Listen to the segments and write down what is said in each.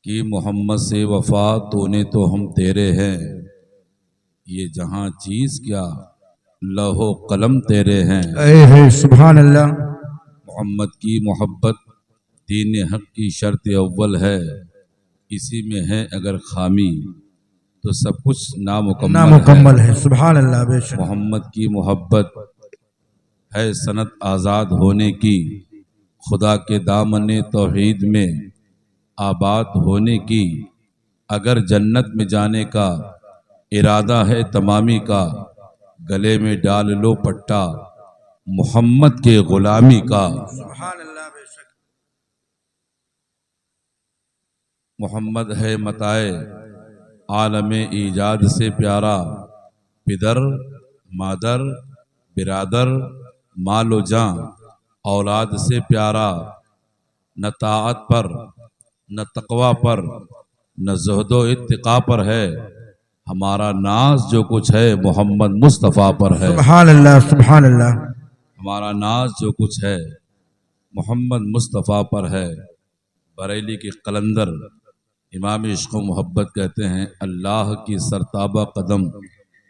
कि मोहम्मद से वफा तूने तो हम तेरे हैं, ये जहां चीज क्या लहो कलम तेरे हैं। है सुभान अल्लाह। मोहम्मद की मोहब्बत दीन हक की शर्त अव्वल है, इसी में है अगर खामी तो सब कुछ नामुकम्मल है। सुभान अल्लाह। बेशक मोहम्मद की मोहब्बत है सनत आज़ाद होने की, खुदा के दामने तौहीद में आबाद होने की। अगर जन्नत में जाने का इरादा है तमामी का, गले में डाल लो पट्टा मोहम्मद के गुलामी का। सुभान अल्लाह। बेशक मोहम्मद है मताए आलम ईजाद से प्यारा, पिदर मादर बिरादर मालो जां औलाद से प्यारा। न ताअत पर न तकवा पर न ज़ुहदो इत्तिका पर है, हमारा नाज जो कुछ है मोहम्मद मुस्तफ़ा पर है। सुभान अल्लाह। सुभान अल्लाह। हमारा नाज जो कुछ है मोहम्मद मुस्तफ़ा पर है। बरेली के कलंदर इमाम इश्क़ व मोहब्बत कहते हैं, अल्लाह की सरताबा कदम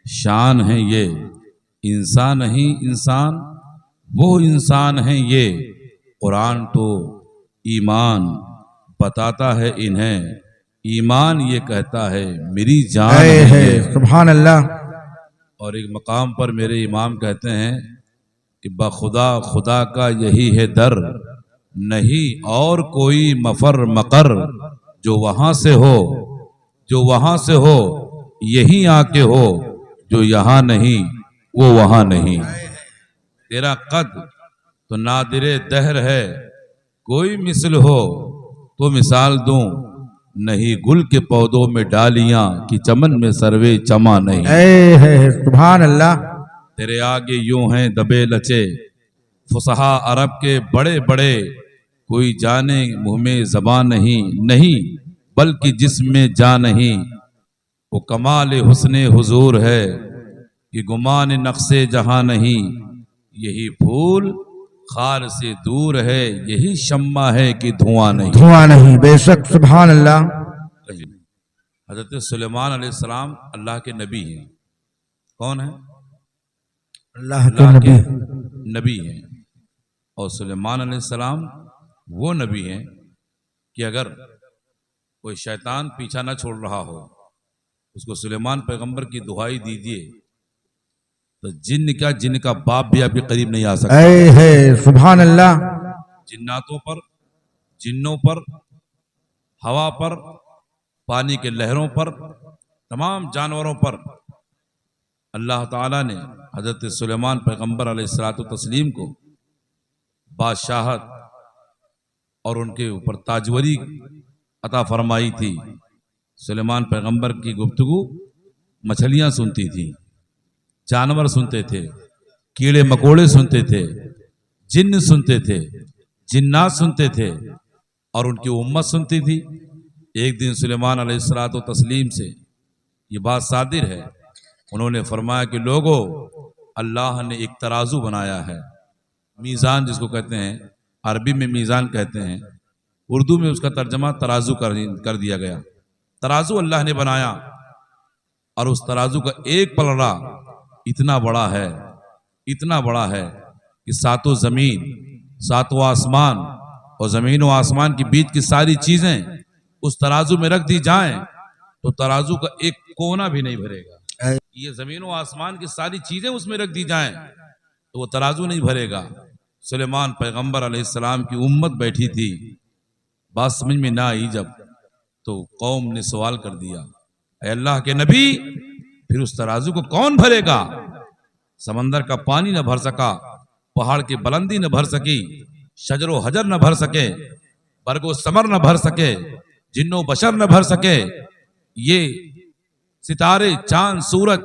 शान है ये, इंसान नहीं इंसान वो इंसान है ये। कुरान तो ईमान बताता है इन्हें, ईमान ये कहता है मेरी जान है ये। सुभान अल्लाह। और एक मकाम पर मेरे इमाम कहते हैं कि बखुदा खुदा का यही है दर, नहीं और कोई मफर मकर। जो वहां से हो जो वहां से हो यही आके हो, जो यहाँ नहीं वो वहां नहीं। तेरा कद तो नादिरे दहर है, कोई मिसल हो तो मिसाल दूं, नहीं गुल के पौधों में डालियां कि चमन में सर्वे चमा नहीं। है सुभान अल्लाह। तेरे आगे यूं हैं दबे लचे फुसहा अरब के बड़े बड़े, कोई जाने मुंह में ज़बान नहीं, नहीं बल्कि जिसमें जा नहीं। वो कमाल हुस्ने हुजूर है कि गुमान नक्शे जहां नहीं, यही फूल खार से दूर है, यही शम्मा है कि धुआं नहीं। धुआं नहीं। बेशक सुभान अल्लाह। हजरत सुलेमान अलैहिस्सलाम अल्लाह के नबी हैं। कौन है? अल्लाह के नबी। नबी हैं। और सुलेमान अलैहिस्सलाम वो नबी हैं कि अगर कोई शैतान पीछा ना छोड़ रहा हो, उसको सुलेमान पैगंबर की दुहाई दीजिए तो जिन्न का बाप भी आपके करीब नहीं आ सकता। है सुभान अल्लाह। जिन्नातों पर, जिन्नों पर, हवा पर, पानी के लहरों पर, तमाम जानवरों पर अल्लाह ताला ने हजरत सुलेमान पैगंबर अलैहिस्सलातु तस्लीम को बादशाहत और उनके ऊपर ताजवरी अता फरमाई थी। सुलेमान पैगंबर की गुफ्तगू मछलियां सुनती थी, जानवर सुनते थे, कीड़े मकोड़े सुनते थे, जिन्न सुनते थे, जिन्नात सुनते थे और उनकी उम्मत सुनती थी। एक दिन सुलेमान अलैहिस्सलातु तस्लीम से ये बात सादिर है, उन्होंने फरमाया कि लोगों, अल्लाह ने एक तराजू बनाया है, मीज़ान जिसको कहते हैं, अरबी में मीज़ान कहते हैं, उर्दू में उसका तर्जमा तराजू कर दिया गया। तराजू अल्लाह ने बनाया और उस तराजू का एक पलड़ा इतना बड़ा है कि सातों जमीन, सातों आसमान और जमीन और आसमान के बीच की सारी चीजें उस तराजू में रख दी जाएं तो तराजू का एक कोना भी नहीं भरेगा। ये जमीन और आसमान की सारी चीजें उसमें रख दी जाएं तो वो तराजू नहीं भरेगा। सुलेमान पैगंबर अलैहिस्सलाम की उम्मत बैठी थी, बात समझ में ना आई जब, तो कौम ने सवाल कर दिया, ऐ अल्लाह के नबी, फिर उस तराजू को कौन भरेगा? समंदर का पानी न भर सका, पहाड़ की बुलंदी न भर सकी, शजरो हजर न भर सके, बरगो समर न भर सके, जिन्नो बशर न भर सके, ये सितारे चांद सूरज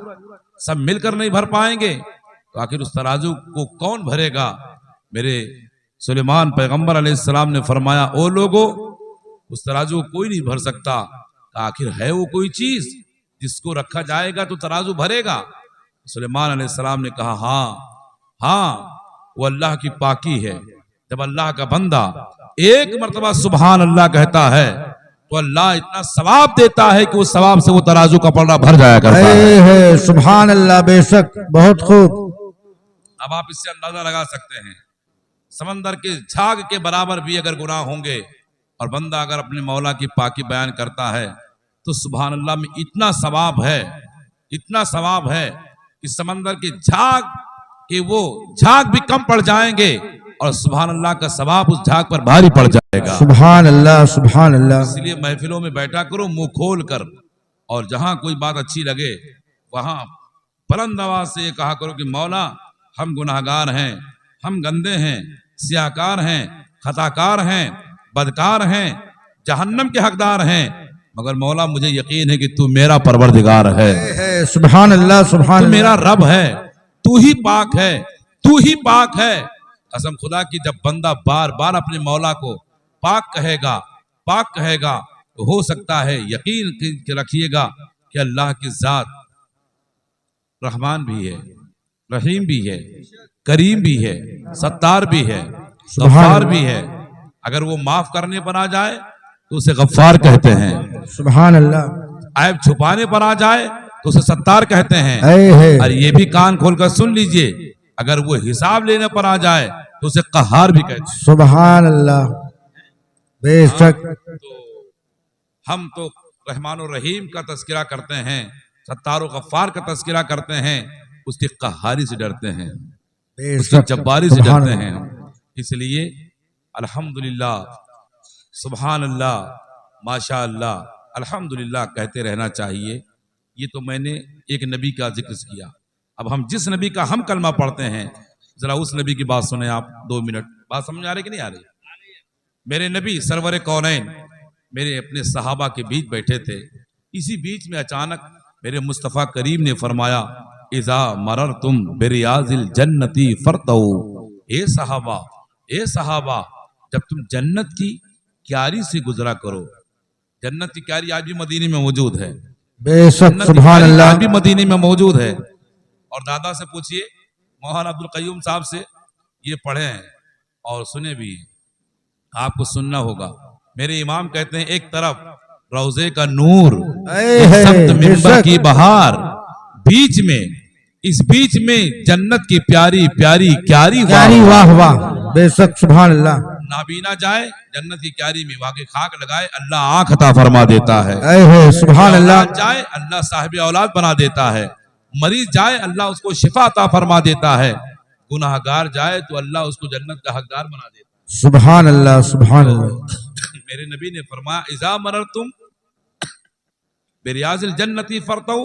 सब मिलकर नहीं भर पाएंगे, तो आखिर उस तराजू को कौन भरेगा? मेरे सुलेमान पैगंबर अलैहिस्सलाम ने फरमाया, ओ लोगों, उस तराजू को कोई नहीं भर सकता। आखिर है वो कोई चीज जिसको रखा जाएगा तो तराजू भरेगा? सुलेमान अलैहिस्सलाम ने कहा, हाँ वो अल्लाह की पाकी है। जब अल्लाह का बंदा एक मर्तबा सुभान अल्लाह कहता है तो अल्लाह इतना सवाब देता है कि उस सवाब से वो तराजू का पलड़ा भर जाया करता है। सुभान अल्लाह, बेशक, बहुत खूब। अब आप इससे अंदाजा लगा सकते हैं, समंदर के झाग के बराबर भी अगर गुनाह होंगे और बंदा अगर अपने मौला की पाकी बयान करता है तो सुभान अल्लाह में इतना सवाब है, इतना सवाब है कि समंदर के झाग के वो झाग भी कम पड़ जाएंगे और सुभान अल्लाह का सवाब उस झाग पर भारी पड़ जाएगा। सुभान अल्लाह, सुभान अल्लाह। इसलिए महफिलों में बैठा करो मुंह खोल कर, और जहां कोई बात अच्छी लगे वहां बुलंद आवाज से ये कहा करो कि मौला हम गुनाहगार हैं, हम गंदे हैं, सियाकार हैं, खताकार हैं, बदकार हैं, जहन्नम के हकदार हैं, मगर मौला मुझे यकीन है कि तू मेरा परवरदिगार है। सुभान अल्लाह, सुभान तू अल्लाह। मेरा रब है, तू ही पाक है, तू ही पाक है। कसम खुदा की जब बंदा बार बार अपने मौला को पाक कहेगा, पाक कहेगा, तो हो सकता है यकीन रखिएगा कि अल्लाह की जात रहमान भी है, रहीम भी है, करीम भी है, सत्तार भी है, गफ्फार भी है। अगर वो माफ करने पर आ जाए तो उसे गफ्फार कहते हैं, सुभान अल्लाह। ऐब छुपाने पर आ जाए तो उसे सत्तार कहते हैं। और ये भी कान खोलकर सुन लीजिए, अगर वो हिसाब लेने पर आ जाए तो उसे कहार भी कहते हैं। सुभान अल्लाह, बेशक। तो हम तो रहमान और रहीम का तस्करा करते हैं, सत्तार और गफ्फार का तस्करा करते हैं, उसकी कहारी से डरते हैं, उसकी जब्बारी से डरते हैं। इसलिए अल्हम्दुलिल्लाह, सुभान अल्लाह, माशा अल्लाह, अल्हम्दुलिल्लाह कहते रहना चाहिए। ये तो मैंने एक नबी का जिक्र किया। अब हम जिस नबी का हम कलमा पढ़ते हैं, जरा उस नबी की बात सुने आप 2 मिनट। बात समझ आ रही कि नहीं आ रही? मेरे नबी सरवर कौनैन मेरे अपने सहाबा के बीच बैठे थे। इसी बीच में अचानक मेरे मुस्तफ़ा करीम ने फरमाया, इज़ा मरर तुम बिरियाजिल जन्नती फरतौ। ए सहाबा, ए सहाबा, जब तुम जन्नत की क्यारी से गुजरा करो। जन्नत की क्यारी आज भी मदीने में मौजूद है, बेशक, सुभान अल्लाह। आज भी मदीने में मौजूद है। और दादा से पूछिए, मौलाना अब्दुल कय्यूम साहब से, ये पढ़े हैं और सुने भी हैं, आपको सुनना होगा। मेरे इमाम कहते हैं, एक तरफ रोजे का नूर, एक सख्त मिंबर की बहार, बीच में, इस बीच में जन्नत की प्यारी प्यारी क्यारी, वाह वाह, बेशक, सुभान अल्लाह। नाबीना जाए जन्नत की क्यारी में, वहां के खाक लगाए अल्लाह आंख अता फरमा देता है। सुभान अल्लाह। जाए अल्लाह साहिब औलाद बना देता है, मरीज जाए अल्लाह उसको शिफा अता फरमा देता है, गुनाहगार जाए तो अल्लाह उसको जन्नत का हकदार बना देता है। सुभान अल्लाह, सुभान अल्लाह। मेरे नबी ने फरमाया, इज़ा मरर तुम बिरियाजिल जन्नती फरतौ।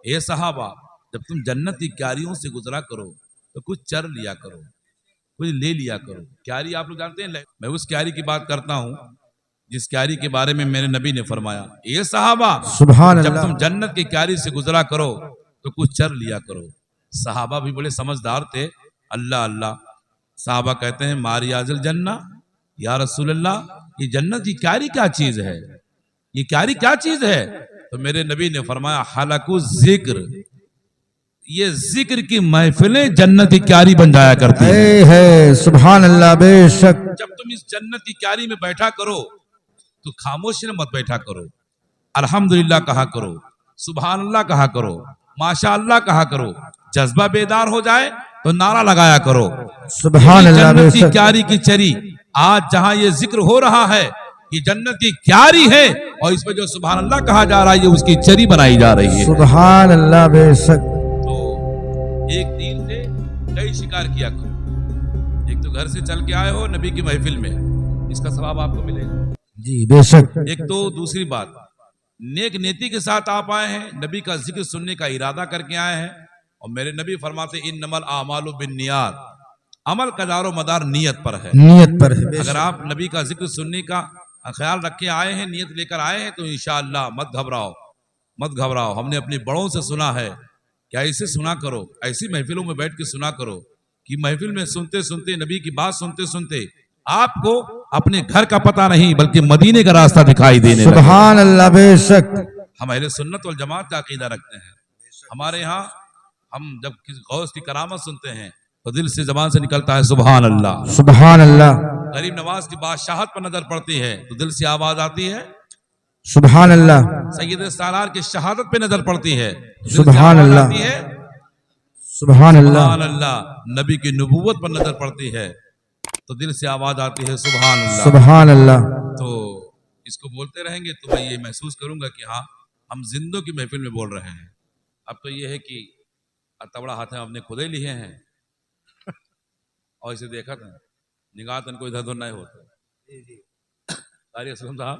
ए सहाबा, जब तुम जन्नत की क्यारियों से गुजरा करो तो कुछ चर लिया करो, कुछ ले लिया करो। क्यारी आप लोग जानते हैं, मैं उस क्यारी की बात करता हूं जिस क्यारी के बारे में मेरे नबी ने फरमाया, ए सहाबा, सुभान जब अल्लाह। तुम जन्नत की क्यारी से गुजरा करो तो कुछ चर लिया करो। सहाबा भी बड़े समझदार थे। अल्लाह अल्लाह, सहाबा कहते हैं, मारियाजिल जन्ना, या रसूल अल्लाह, ये जन्नत की क्यारी क्या चीज है, ये क्यारी क्या चीज है? तो मेरे नबी ने फरमाया, हलकु जिक्र, ये जिक्र की महफिलें जन्नत की क्यारी बन जाया करती है। सुभान अल्लाह, बेशक। जब तुम इस जन्नत की क्यारी में बैठा करो तो खामोशी में मत बैठा करो, अल्हम्दुलिल्लाह कहा करो, सुभान अल्लाह कहा करो, माशा अल्लाह कहा करो। जज्बा बेदार हो जाए तो नारा लगाया करो, सुभान अल्लाह। जन्नत की क्यारी की चरी, आज जहां ये जिक्र हो रहा है, ये जन्नत की क्यारी है, और इसमें जो सुभान अल्लाह कहा जा रहा है, उसकी चरी बनाई जा रही है। सुभान अल्लाह, बेशक। तो एक तीर से कई शिकार किया करो। एक तो घर से चल के आए हो नबी की महफिल में, इसका सवाब आपको मिलेगा जी, बेशक। एक तो दूसरी बात, नेक नीति के साथ आप आए हैं, नबी का जिक्र सुनने का इरादा करके आए हैं, और मेरे नबी फरमाते, इन्नमल आमालु बिन्नियात, अमल का दारो मदार नियत पर है, नियत पर है। अगर आप नबी का जिक्र सुनने का ख्याल रख के आए हैं, नियत लेकर आए हैं, तो इंशाअल्लाह मत घबराओ, मत घबराओ। हमने अपने बड़ों से सुना है कि ऐसे सुना करो, ऐसी महफिलों में बैठ के सुना करो कि महफिल में सुनते सुनते, नबी की बात सुनते सुनते आपको अपने घर का पता नहीं बल्कि मदीने का रास्ता दिखाई देने लगे। सुभान अल्लाह, बेशक। हम अहले सुन्नत वल जमात का अकीदा रखते हैं। हमारे यहाँ हम जब किसी गौस की करामत सुनते हैं तो दिल से, जबान से निकलता है सुभान अल्लाह, सुभान अल्लाह। गरीब नवाज की बादशाहत पर नजर पड़ती है तो दिल से आवाज आती है सुभान अल्लाह, सैयद सालार की शहादत पे नजर पड़ती है, तो दिल से सुभान आवाज अल्लाह, आती है सुभान अल्लाह, सुभान अल्लाह। नबी की नबूवत पर नजर पड़ती है तो दिल से आवाज आती है सुभान अल्लाह। सुभान अल्लाह। तो इसको बोलते रहेंगे तो मैं ये महसूस करूंगा कि हाँ, हम जिंदों की महफिल में बोल रहे हैं। अब तो ये है कि तबड़ा हाथ में अपने खुदे लिए हैं और इसे देखा था निगाह तन को इधर उधर नहीं होता। तारिक असलम साहब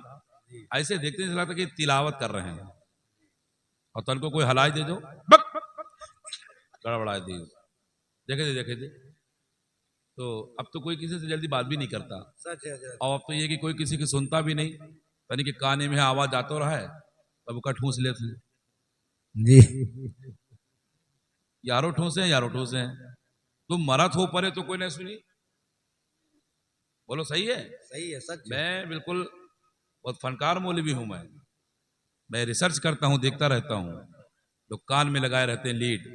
ऐसे देखते हैं लगता कि तिलावत कर रहे हैं और तन को कोई हलाई दे दो गड़बड़ा दी, देखे थे। तो अब तो कोई किसी से जल्दी बात भी नहीं करता, और अब तो ये कि कोई किसी की सुनता भी नहीं, यानी कि काने में आवाज आता रहा है तब का ठूस लेते हैं, जी यारो ठूसे हैं, यारो ठूसे हैं। तुम मरत हो परे तो कोई नहीं सुनी, बोलो सही है? सही है, सच मैं बिल्कुल बहुत फनकार मौलवी हूं। मैं रिसर्च करता हूं, देखता रहता हूं। लोग कान में लगाए रहते हैं लीड,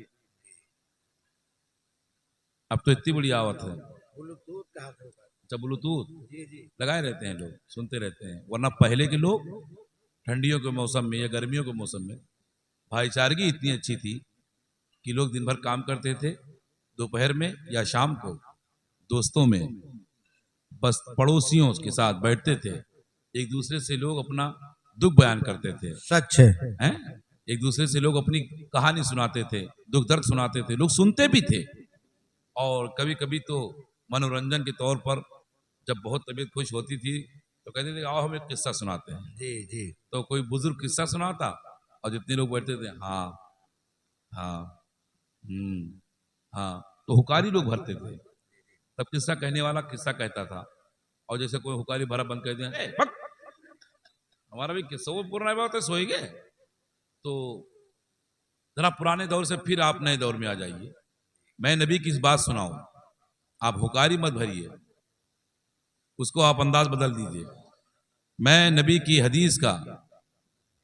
अब तो इतनी बड़ी आवत है, ब्लूटूथ कहाँ पे होगा? अच्छा ब्लूटूथ जी जी लगाए रहते हैं, लोग सुनते रहते हैं। वरना पहले के लोग ठंडियों के मौसम में या गर्मियों के मौसम में भाईचारगी इतनी अच्छी थी कि लोग दिन भर काम करते थे, दोपहर में या शाम को दोस्तों में बस पड़ोसियों के साथ बैठते थे, एक दूसरे से लोग अपना दुख बयान करते थे, सच है। हैं? एक दूसरे से लोग अपनी कहानी सुनाते थे, दुख दर्द सुनाते थे, लोग सुनते भी थे। और कभी कभी तो मनोरंजन के तौर पर जब बहुत तबीयत खुश होती थी तो कहते थे आओ हम एक किस्सा सुनाते हैं। जी जी तो कोई बुजुर्ग किस्सा सुनाता और जितने लोग बैठते थे हाँ हाँ हाँ, तो हुकारी लोग भरते थे। तब किस्सा कहने वाला किस्सा कहता था, और जैसे कोई हुकारी भरा बंद कर दिया, हमारा भी किस्सा वो पुराना बात है, सोएंगे। तो जरा पुराने दौर से फिर आप नए दौर में आ जाइए। मैं नबी की इस बात सुनाऊं, आप हुकारी मत भरिए, उसको आप अंदाज बदल दीजिए। मैं नबी की हदीस का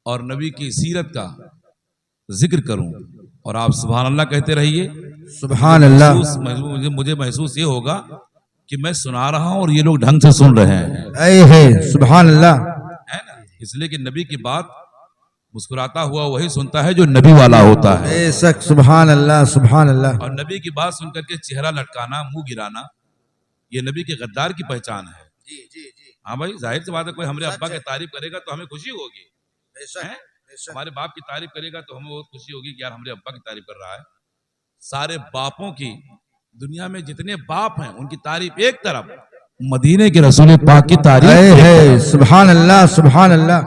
और नबी की सीरत का जिक्र करूं और आप सुभान अल्लाह कहते रहिए। सुभान अल्लाह। मुझे महसूस ये होगा कि मैं सुना रहा हूं और ये लोग ढंग से सुन रहे हैं, ऐ है सुभान अल्लाह। है ना? इसलिए कि नबी की बात मुस्कुराता हुआ वही सुनता है जो नबी वाला होता है। बेशक सुभान अल्लाह, सुभान अल्लाह। और नबी की बात सुनकर के चेहरा लटकाना, मुंह गिराना, ये नबी के गद्दार की पहचान है। जी जी जी हाँ भाई, जाहिर सी बात है, कोई हमारे अब्बा की तारीफ करेगा तो हमें खुशी होगी, बेशक हैं? बेशक। हमारे बाप की तारीफ करेगा तो हमें बहुत खुशी होगी कि यार हमारे अब्बा की तारीफ कर रहा है। सारे बापों की, दुनिया में जितने बाप हैं उनकी तारीफ एक तरफ, मदीने के रसूल पाक की तारीफ ऐ एक है तरफ। सुभान अल्लाह, सुभान अल्लाह।